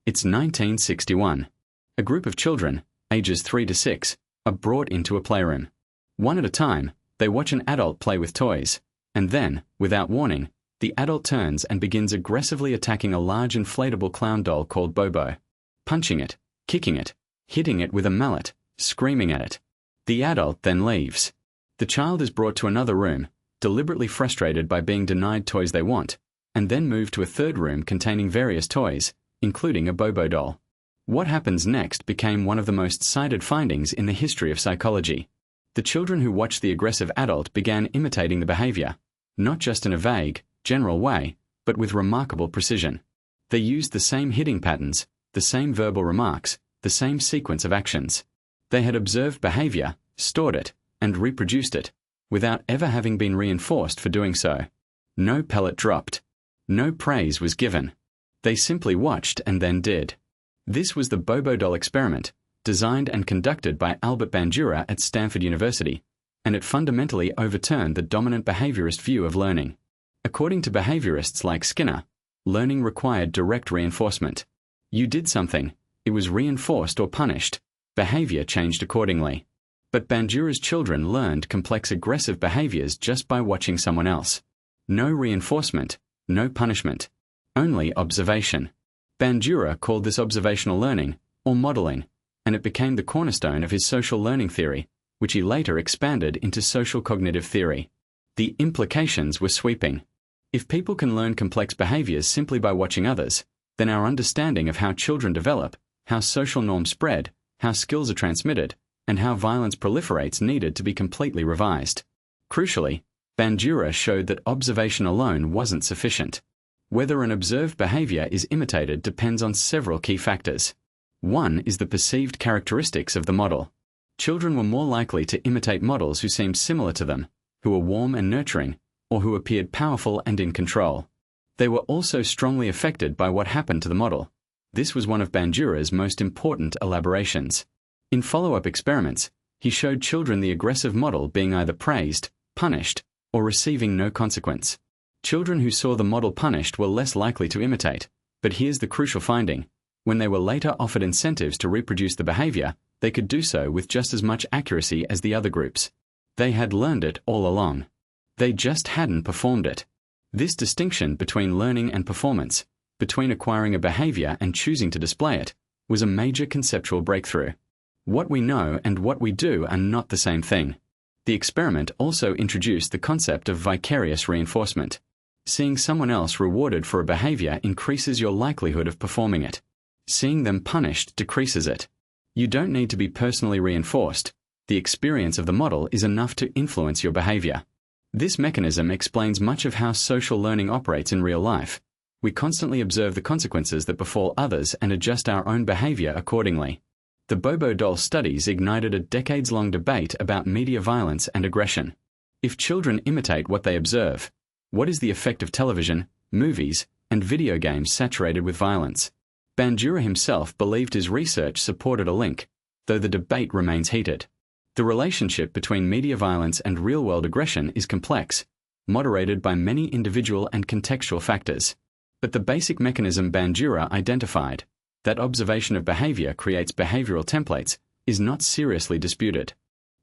It's 1961. A group of children, ages 3 to 6, are brought into a playroom. One at a time, they watch an adult play with toys, and then, without warning, the adult turns and begins aggressively attacking a large inflatable clown doll called Bobo, punching it, kicking it, hitting it with a mallet, screaming at it. The adult then leaves. The child is brought to another room, deliberately frustrated by being denied toys they want, and then moved to a third room containing various toys, including a Bobo doll. What happens next became one of the most cited findings in the history of psychology. The children who watched the aggressive adult began imitating the behavior, not just in a vague, general way, but with remarkable precision. They used the same hitting patterns, the same verbal remarks, the same sequence of actions. They had observed behavior, stored it, and reproduced it, without ever having been reinforced for doing so. No pellet dropped. No praise was given. They simply watched and then did. This was the Bobo doll experiment, designed and conducted by Albert Bandura at Stanford University, and it fundamentally overturned the dominant behaviorist view of learning. According to behaviorists like Skinner, learning required direct reinforcement. You did something, it was reinforced or punished, behavior changed accordingly. But Bandura's children learned complex aggressive behaviors just by watching someone else. No reinforcement, no punishment, only observation. Bandura called this observational learning, or modeling, and it became the cornerstone of his social learning theory, which he later expanded into social cognitive theory. The implications were sweeping. If people can learn complex behaviors simply by watching others, then our understanding of how children develop, how social norms spread, how skills are transmitted, and how violence proliferates needed to be completely revised. Crucially, Bandura showed that observation alone wasn't sufficient. Whether an observed behavior is imitated depends on several key factors. One is the perceived characteristics of the model. Children were more likely to imitate models who seemed similar to them, who were warm and nurturing, or who appeared powerful and in control. They were also strongly affected by what happened to the model. This was one of Bandura's most important elaborations. In follow-up experiments, he showed children the aggressive model being either praised, punished, or receiving no consequence. Children who saw the model punished were less likely to imitate, but here's the crucial finding. When they were later offered incentives to reproduce the behavior, they could do so with just as much accuracy as the other groups. They had learned it all along. They just hadn't performed it. This distinction between learning and performance, between acquiring a behavior and choosing to display it, was a major conceptual breakthrough. What we know and what we do are not the same thing. The experiment also introduced the concept of vicarious reinforcement. Seeing someone else rewarded for a behavior increases your likelihood of performing it. Seeing them punished decreases it. You don't need to be personally reinforced. The experience of the model is enough to influence your behavior. This mechanism explains much of how social learning operates in real life. We constantly observe the consequences that befall others and adjust our own behavior accordingly. The Bobo doll studies ignited a decades-long debate about media violence and aggression. If children imitate what they observe, what is the effect of television, movies, and video games saturated with violence? Bandura himself believed his research supported a link, though the debate remains heated. The relationship between media violence and real-world aggression is complex, moderated by many individual and contextual factors. But the basic mechanism Bandura identified, that observation of behavior creates behavioral templates, is not seriously disputed.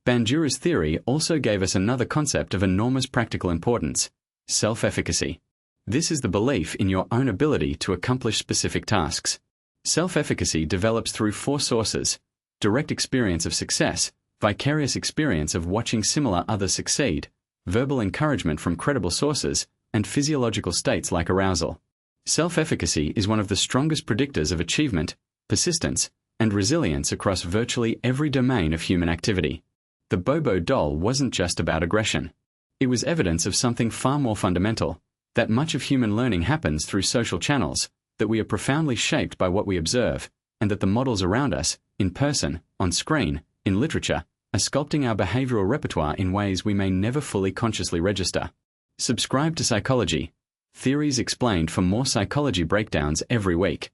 Bandura's theory also gave us another concept of enormous practical importance: self-efficacy. This is the belief in your own ability to accomplish specific tasks. Self-efficacy develops through 4 sources: direct experience of success, vicarious experience of watching similar others succeed, verbal encouragement from credible sources, and physiological states like arousal. Self-efficacy is one of the strongest predictors of achievement, persistence, and resilience across virtually every domain of human activity. The Bobo doll wasn't just about aggression. It was evidence of something far more fundamental, that much of human learning happens through social channels, that we are profoundly shaped by what we observe, and that the models around us, in person, on screen, in literature, are sculpting our behavioral repertoire in ways we may never fully consciously register. Subscribe to Psychology. Theories explained for more psychology breakdowns every week.